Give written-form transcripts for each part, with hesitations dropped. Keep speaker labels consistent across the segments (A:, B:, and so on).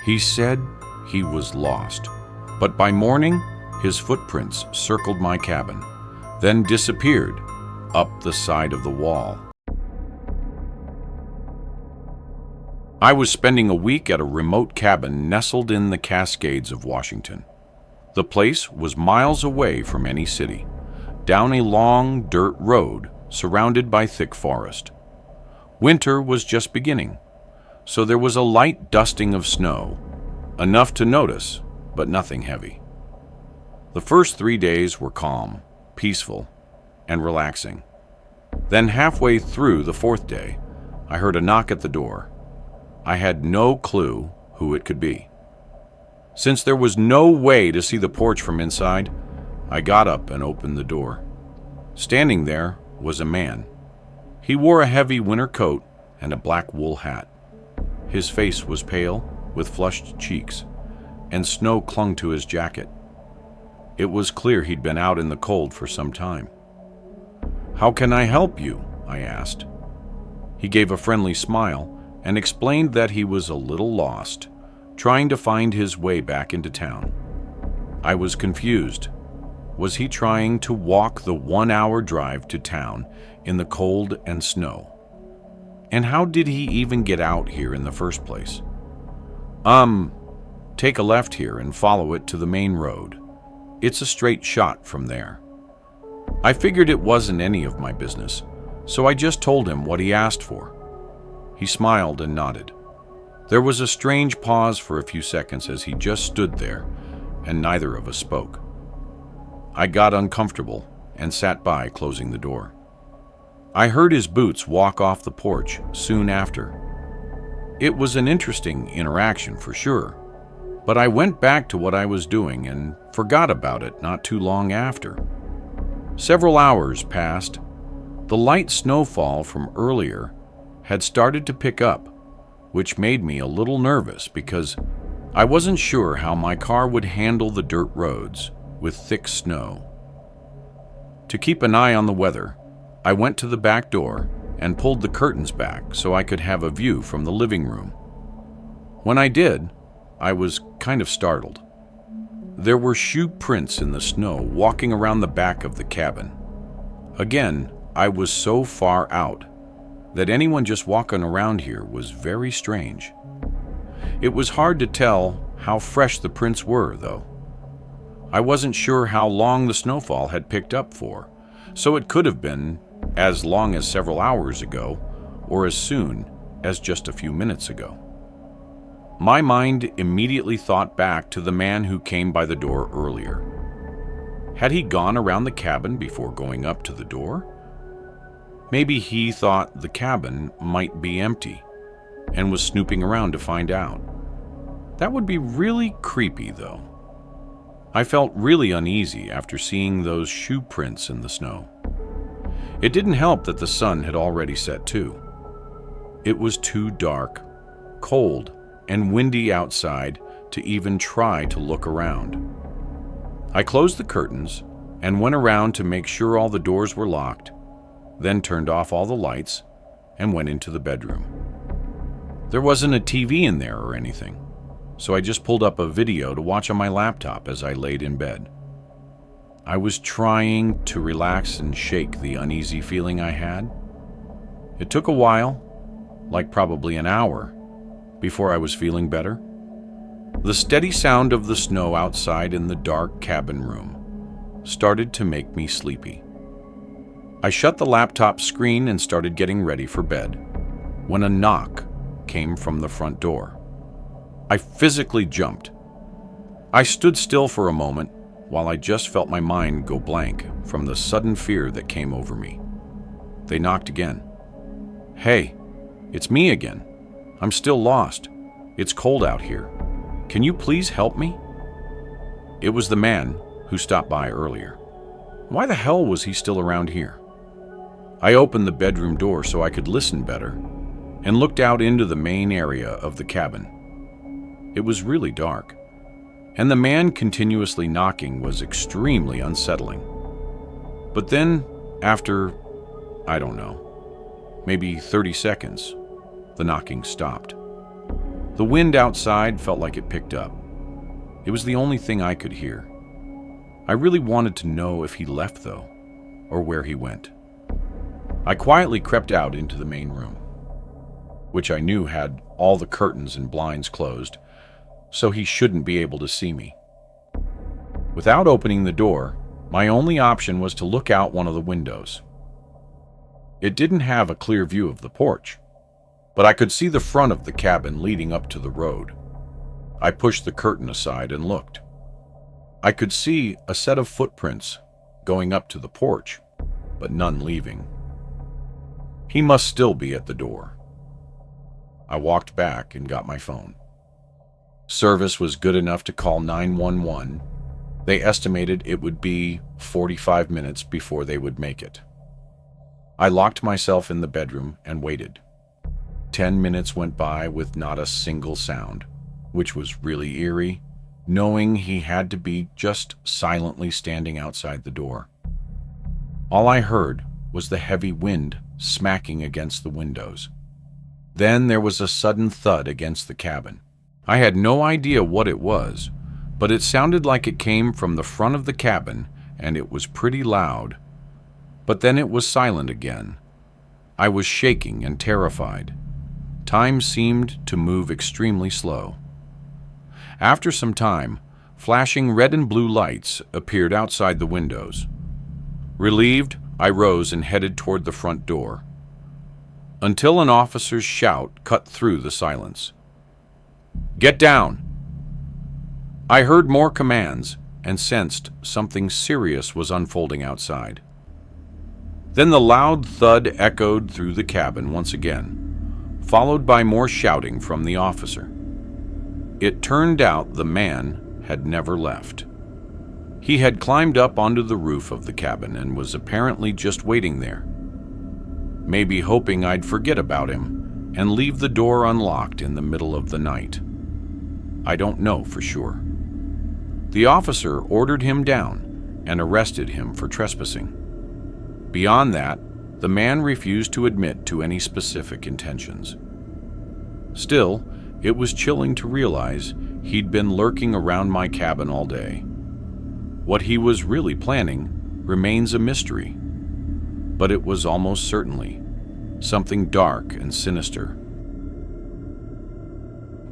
A: He said he was lost, but by morning, his footprints circled my cabin, then disappeared up the side of the wall. I was spending a week at a remote cabin nestled in the Cascades of Washington. The place was miles away from any city, down a long dirt road surrounded by thick forest. Winter was just beginning, so there was a light dusting of snow, enough to notice, but nothing heavy. The first 3 days were calm, peaceful, and relaxing. Then halfway through the 4th day, I heard a knock at the door. I had no clue who it could be. Since there was no way to see the porch from inside, I got up and opened the door. Standing there was a man. He wore a heavy winter coat and a black wool hat. His face was pale, with flushed cheeks, and snow clung to his jacket. It was clear he'd been out in the cold for some time. "How can I help you?" I asked. He gave a friendly smile and explained that he was a little lost, trying to find his way back into town. I was confused. Was he trying to walk the 1-hour drive to town in the cold and snow? And how did he even get out here in the first place? Take a left here and follow it to the main road. It's a straight shot from there." I figured it wasn't any of my business, so I just told him what he asked for. He smiled and nodded. There was a strange pause for a few seconds as he just stood there, and neither of us spoke. I got uncomfortable and sat by, closing the door. I heard his boots walk off the porch soon after. It was an interesting interaction for sure, but I went back to what I was doing and forgot about it not too long after. Several hours passed. The light snowfall from earlier had started to pick up, which made me a little nervous because I wasn't sure how my car would handle the dirt roads with thick snow. To keep an eye on the weather, I went to the back door and pulled the curtains back so I could have a view from the living room. When I did, I was kind of startled. There were shoe prints in the snow walking around the back of the cabin. Again, I was so far out that anyone just walking around here was very strange. It was hard to tell how fresh the prints were, though. I wasn't sure how long the snowfall had picked up for, so it could have been as long as several hours ago or as soon as just a few minutes ago. My mind immediately thought back to the man who came by the door earlier. Had he gone around the cabin before going up to the door? Maybe he thought the cabin might be empty and was snooping around to find out. That would be really creepy, though. I felt really uneasy after seeing those shoe prints in the snow. It didn't help that the sun had already set too. It was too dark, cold, and windy outside to even try to look around. I closed the curtains and went around to make sure all the doors were locked, then turned off all the lights and went into the bedroom. There wasn't a TV in there or anything, so I just pulled up a video to watch on my laptop as I laid in bed. I was trying to relax and shake the uneasy feeling I had. It took a while, like probably an hour, before I was feeling better. The steady sound of the snow outside in the dark cabin room started to make me sleepy. I shut the laptop screen and started getting ready for bed when a knock came from the front door. I physically jumped. I stood still for a moment while I just felt my mind go blank from the sudden fear that came over me. They knocked again. "Hey, it's me again. I'm still lost. It's cold out here. Can you please help me?" It was the man who stopped by earlier. Why the hell was he still around here? I opened the bedroom door so I could listen better and looked out into the main area of the cabin. It was really dark, and the man continuously knocking was extremely unsettling. But then, after, I don't know, maybe 30 seconds, the knocking stopped. The wind outside felt like it picked up. It was the only thing I could hear. I really wanted to know if he left, though, or where he went. I quietly crept out into the main room, which I knew had all the curtains and blinds closed, so he shouldn't be able to see me. Without opening the door, my only option was to look out one of the windows. It didn't have a clear view of the porch, but I could see the front of the cabin leading up to the road. I pushed the curtain aside and looked. I could see a set of footprints going up to the porch, but none leaving. He must still be at the door. I walked back and got my phone. Service was good enough to call 911. They estimated it would be 45 minutes before they would make it. I locked myself in the bedroom and waited. 10 minutes went by with not a single sound, which was really eerie, knowing he had to be just silently standing outside the door. All I heard was the heavy wind smacking against the windows. Then there was a sudden thud against the cabin. I had no idea what it was, but it sounded like it came from the front of the cabin, and it was pretty loud. But then it was silent again. I was shaking and terrified. Time seemed to move extremely slow. After some time, flashing red and blue lights appeared outside the windows. Relieved, I rose and headed toward the front door, until an officer's shout cut through the silence. "Get down!" I heard more commands and sensed something serious was unfolding outside. Then the loud thud echoed through the cabin once again, followed by more shouting from the officer. It turned out the man had never left. He had climbed up onto the roof of the cabin and was apparently just waiting there, maybe hoping I'd forget about him and leave the door unlocked in the middle of the night. I don't know for sure. The officer ordered him down and arrested him for trespassing. Beyond that, the man refused to admit to any specific intentions. Still, it was chilling to realize he'd been lurking around my cabin all day. What he was really planning remains a mystery, but it was almost certainly something dark and sinister.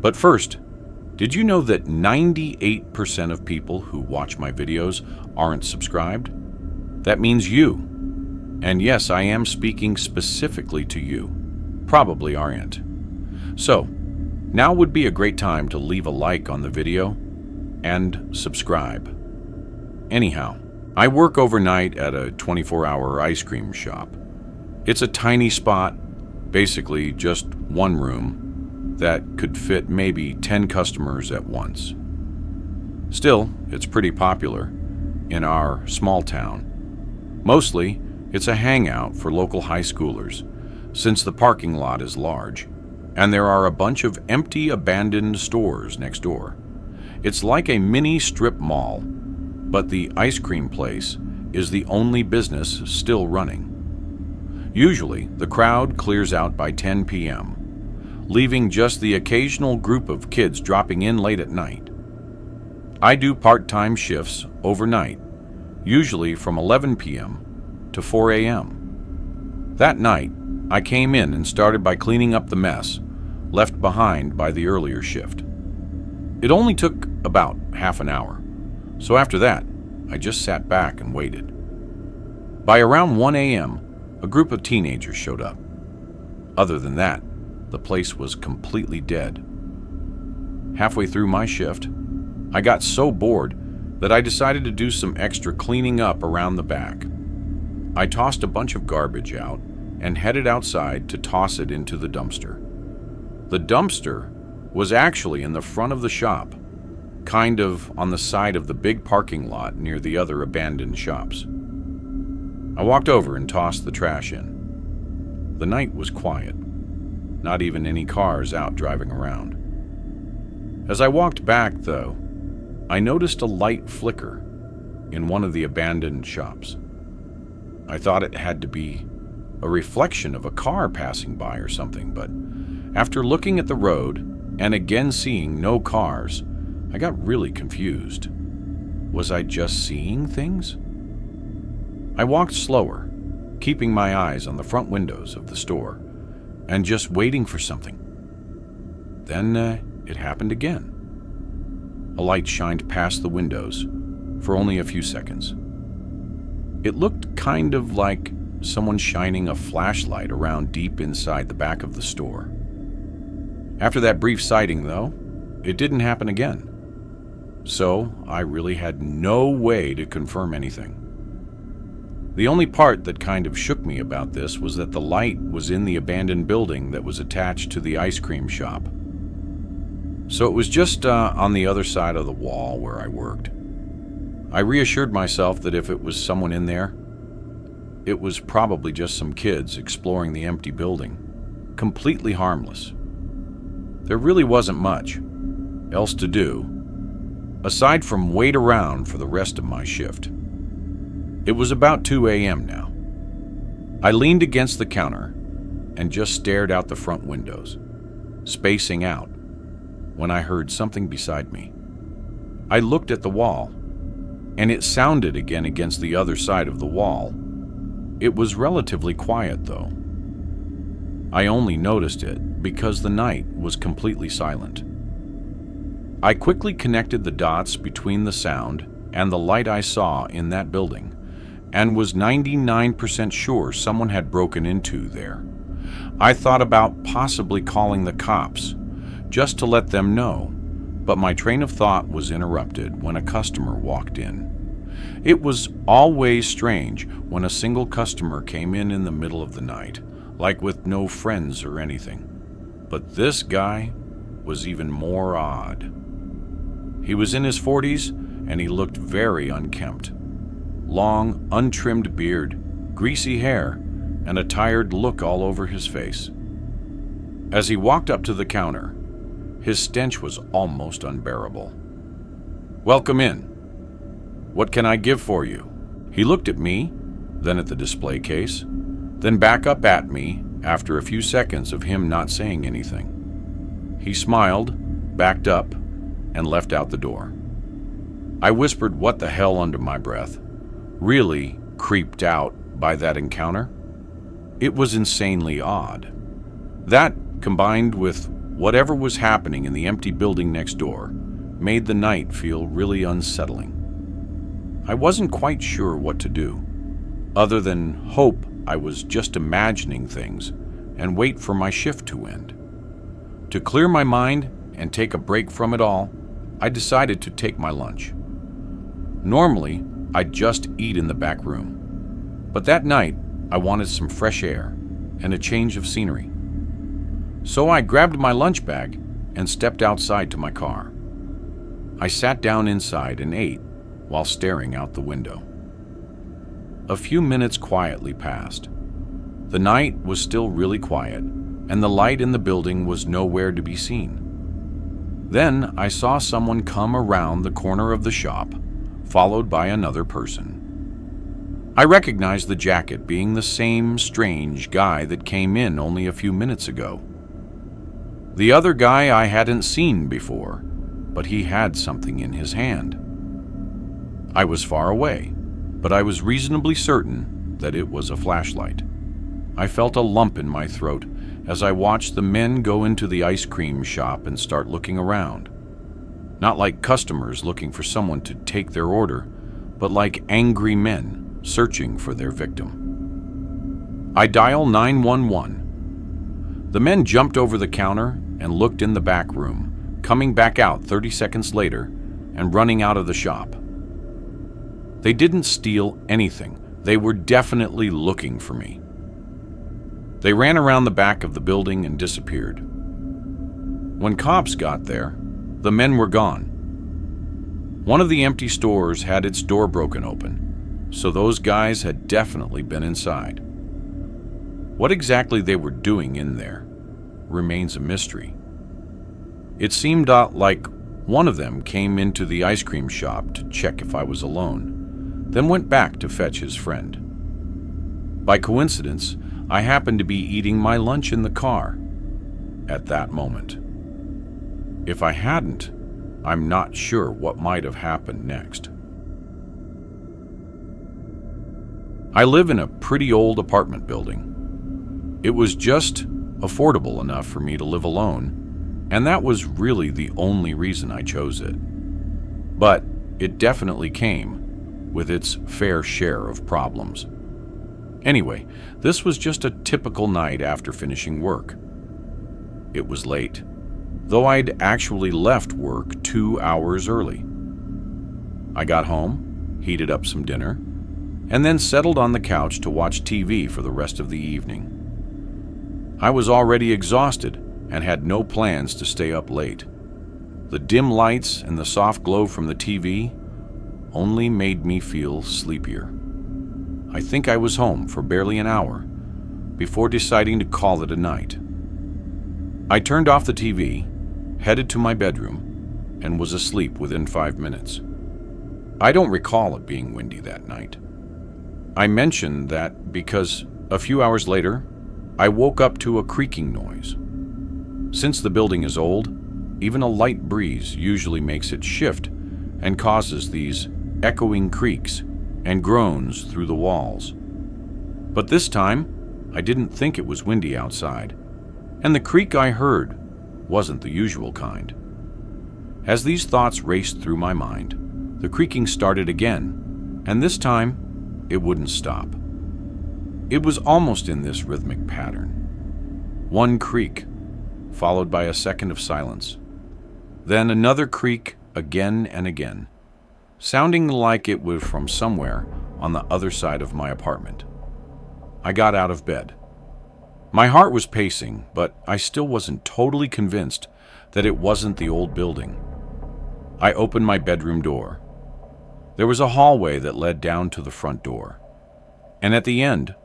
A: But first, did you know that 98% of people who watch my videos aren't subscribed? That means you. And yes, I am speaking specifically to you. Probably aren't. So, now would be a great time to leave a like on the video and subscribe. Anyhow, I work overnight at a 24-hour ice cream shop. It's a tiny spot, basically just one room, that could fit maybe 10 customers at once. Still, it's pretty popular in our small town. Mostly, it's a hangout for local high schoolers, since the parking lot is large, and there are a bunch of empty, abandoned stores next door. It's like a mini strip mall, but the ice cream place is the only business still running. Usually, the crowd clears out by 10 p.m., leaving just the occasional group of kids dropping in late at night. I do part-time shifts overnight, usually from 11 p.m. to 4 a.m. That night, I came in and started by cleaning up the mess left behind by the earlier shift. It only took about half an hour, so after that, I just sat back and waited. By around 1 a.m., a group of teenagers showed up. Other than that, the place was completely dead. Halfway through my shift, I got so bored that I decided to do some extra cleaning up around the back. I tossed a bunch of garbage out and headed outside to toss it into the dumpster. The dumpster was actually in the front of the shop, kind of on the side of the big parking lot near the other abandoned shops. I walked over and tossed the trash in. The night was quiet, not even any cars out driving around. As I walked back, though, I noticed a light flicker in one of the abandoned shops. I thought it had to be a reflection of a car passing by or something, but after looking at the road and again seeing no cars, I got really confused. Was I just seeing things? I walked slower, keeping my eyes on the front windows of the store, and just waiting for something. Then it happened again. A light shined past the windows for only a few seconds. It looked kind of like someone shining a flashlight around deep inside the back of the store. After that brief sighting, though, it didn't happen again. So I really had no way to confirm anything. The only part that kind of shook me about this was that the light was in the abandoned building that was attached to the ice cream shop. So it was just on the other side of the wall where I worked. I reassured myself that if it was someone in there, it was probably just some kids exploring the empty building, completely harmless. There really wasn't much else to do, aside from wait around for the rest of my shift. It was about 2 a.m. now. I leaned against the counter and just stared out the front windows, spacing out, when I heard something beside me. I looked at the wall, and it sounded again against the other side of the wall. It was relatively quiet, though. I only noticed it because the night was completely silent. I quickly connected the dots between the sound and the light I saw in that building, and was 99% sure someone had broken into there. I thought about possibly calling the cops, just to let them know, but my train of thought was interrupted when a customer walked in. It was always strange when a single customer came in the middle of the night, like with no friends or anything. But this guy was even more odd. He was in his 40s, and he looked very unkempt. Long, untrimmed beard, greasy hair, and a tired look all over his face. As he walked up to the counter, his stench was almost unbearable. "Welcome in. What can I give for you?" He looked at me, then at the display case, then back up at me after a few seconds of him not saying anything. He smiled, backed up, and left out the door. I whispered what the hell under my breath, really creeped out by that encounter. It was insanely odd. That, combined with whatever was happening in the empty building next door, made the night feel really unsettling. I wasn't quite sure what to do, other than hope I was just imagining things and wait for my shift to end. To clear my mind and take a break from it all, I decided to take my lunch. Normally, I'd just eat in the back room, but that night I wanted some fresh air and a change of scenery. So I grabbed my lunch bag and stepped outside to my car. I sat down inside and ate while staring out the window. A few minutes quietly passed. The night was still really quiet, and the light in the building was nowhere to be seen. Then I saw someone come around the corner of the shop, followed by another person. I recognized the jacket being the same strange guy that came in only a few minutes ago. The other guy I hadn't seen before, but he had something in his hand. I was far away, but I was reasonably certain that it was a flashlight. I felt a lump in my throat as I watched the men go into the ice cream shop and start looking around. Not like customers looking for someone to take their order, but like angry men searching for their victim. I dialed 911. The men jumped over the counter and looked in the back room, coming back out 30 seconds later and running out of the shop. They didn't steal anything. They were definitely looking for me. They ran around the back of the building and disappeared. When cops got there, the men were gone. One of the empty stores had its door broken open, so those guys had definitely been inside. What exactly they were doing in there remains a mystery. It seemed like one of them came into the ice cream shop to check if I was alone, then went back to fetch his friend. By coincidence, I happened to be eating my lunch in the car at that moment. If I hadn't, I'm not sure what might have happened next. I live in a pretty old apartment building. It was just affordable enough for me to live alone, and that was really the only reason I chose it. But it definitely came with its fair share of problems. Anyway, this was just a typical night after finishing work. It was late, though I'd actually left work 2 hours early. I got home, heated up some dinner, and then settled on the couch to watch TV for the rest of the evening. I was already exhausted and had no plans to stay up late. The dim lights and the soft glow from the TV only made me feel sleepier. I think I was home for barely an hour before deciding to call it a night. I turned off the TV, headed to my bedroom, and was asleep within 5 minutes. I don't recall it being windy that night. I mentioned that because a few hours later, I woke up to a creaking noise. Since the building is old, even a light breeze usually makes it shift and causes these echoing creaks and groans through the walls. But this time, I didn't think it was windy outside, and the creak I heard wasn't the usual kind. As these thoughts raced through my mind, the creaking started again, and this time, it wouldn't stop. It was almost in this rhythmic pattern. One creak, followed by a second of silence. Then another creak again and again, sounding like it was from somewhere on the other side of my apartment. I got out of bed. My heart was pacing, but I still wasn't totally convinced that it wasn't the old building. I opened my bedroom door. There was a hallway that led down to the front door, and at the end,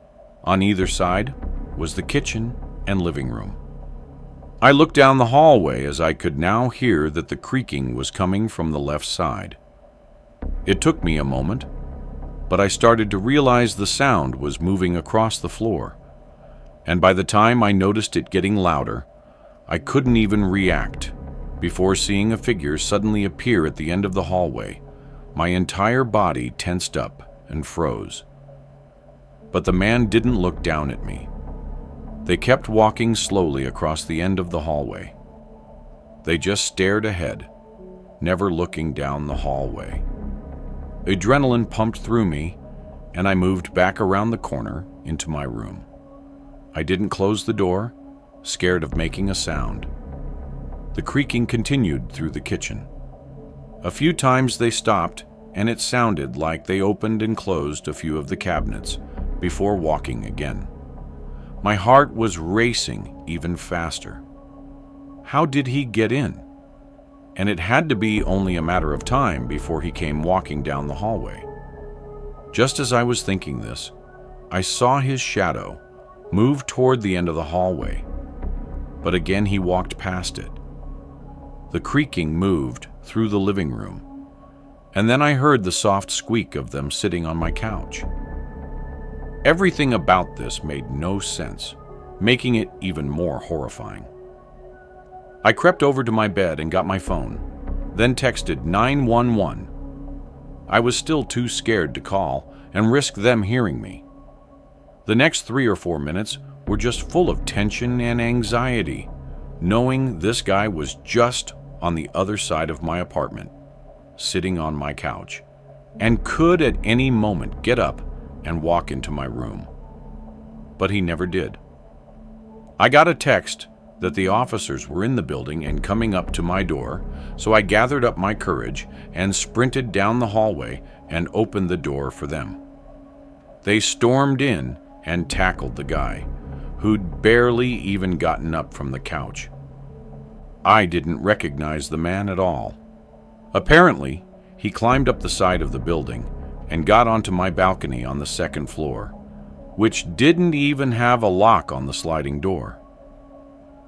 A: on either side, was the kitchen and living room. I looked down the hallway as I could now hear that the creaking was coming from the left side. It took me a moment, but I started to realize the sound was moving across the floor, and by the time I noticed it getting louder, I couldn't even react before seeing a figure suddenly appear at the end of the hallway. My entire body tensed up and froze. But the man didn't look down at me. They kept walking slowly across the end of the hallway. They just stared ahead, never looking down the hallway. Adrenaline pumped through me, and I moved back around the corner into my room. I didn't close the door, scared of making a sound. The creaking continued through the kitchen. A few times they stopped, and it sounded like they opened and closed a few of the cabinets before walking again. My heart was racing even faster. How did he get in? And it had to be only a matter of time before he came walking down the hallway. Just as I was thinking this, I saw his shadow move toward the end of the hallway, but again he walked past it. The creaking moved through the living room, and then I heard the soft squeak of them sitting on my couch. Everything about this made no sense, making it even more horrifying. I crept over to my bed and got my phone, then texted 911. I was still too scared to call and risk them hearing me. The next 3 or 4 minutes were just full of tension and anxiety, knowing this guy was just on the other side of my apartment, sitting on my couch, and could at any moment get up and walk into my room. But he never did. I got a text that the officers were in the building and coming up to my door, so I gathered up my courage and sprinted down the hallway and opened the door for them. They stormed in and tackled the guy, who'd barely even gotten up from the couch. I didn't recognize the man at all. Apparently, he climbed up the side of the building and got onto my balcony on the second floor, which didn't even have a lock on the sliding door.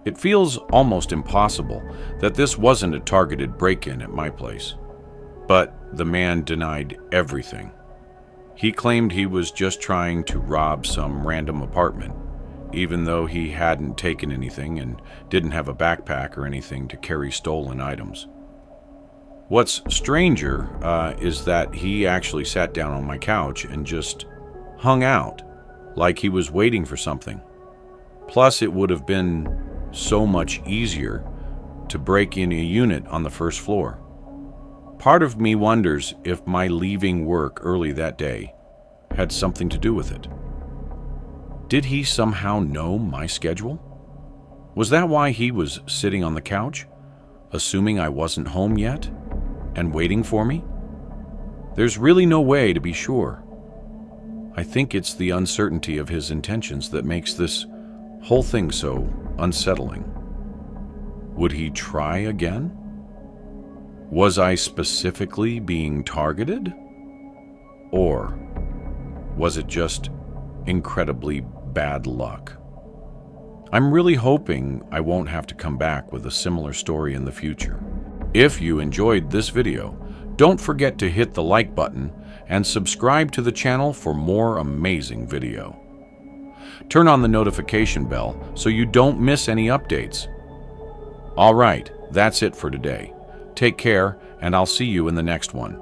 A: It feels almost impossible that this wasn't a targeted break-in at my place. But the man denied everything. He claimed he was just trying to rob some random apartment, even though he hadn't taken anything and didn't have a backpack or anything to carry stolen items. What's stranger is that he actually sat down on my couch and just hung out, like he was waiting for something. Plus, it would have been so much easier to break in a unit on the first floor. Part of me wonders if my leaving work early that day had something to do with it. Did he somehow know my schedule? Was that why he was sitting on the couch, assuming I wasn't home yet, and waiting for me? There's really no way to be sure. I think it's the uncertainty of his intentions that makes this whole thing so unsettling. Would he try again? Was I specifically being targeted? Or was it just incredibly bad luck? I'm really hoping I won't have to come back with a similar story in the future. If you enjoyed this video, don't forget to hit the like button and subscribe to the channel for more amazing video. Turn on the notification bell so you don't miss any updates. All right, that's it for today. Take care, and I'll see you in the next one.